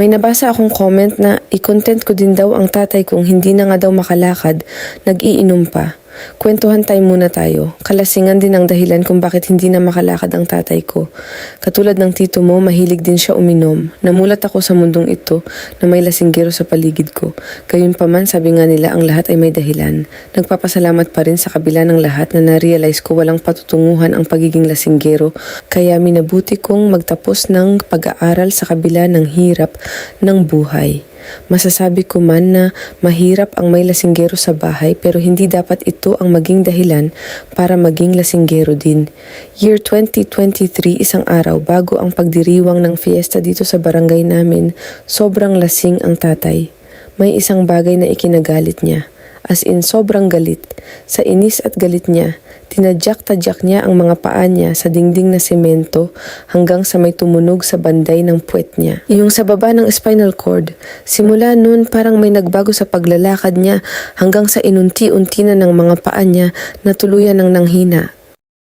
May nabasa akong comment na i-content ko din daw ang tatay kong hindi na nga daw makalakad, nag-iinom pa. Kwentuhan time muna tayo. Kalasingan din ang dahilan kung bakit hindi na makalakad ang tatay ko. Katulad ng tito mo, mahilig din siya uminom. Namulat ako sa mundong ito na may lasinggero sa paligid ko. Gayunpaman, sabi nga nila ang lahat ay may dahilan. Nagpapasalamat pa rin sa kabila ng lahat na na-realize ko walang patutunguhan ang pagiging lasinggero. Kaya minabuti kong magtapos ng pag-aaral sa kabila ng hirap ng buhay. Masasabi ko man na mahirap ang may lasinggero sa bahay pero hindi dapat ito ang maging dahilan para maging lasinggero din. Year 2023, isang araw bago ang pagdiriwang ng fiesta dito sa barangay namin, sobrang lasing ang tatay. May isang bagay na ikinagalit niya. As in, sobrang galit. Sa inis at galit niya, tinadyak-tadyak niya ang mga paa niya sa dingding na semento hanggang sa may tumunog sa banday ng puwet niya. Yung sa baba ng spinal cord, simula noon parang may nagbago sa paglalakad niya hanggang sa inunti-unti na ng mga paa niya na tuluyan ng nanghina.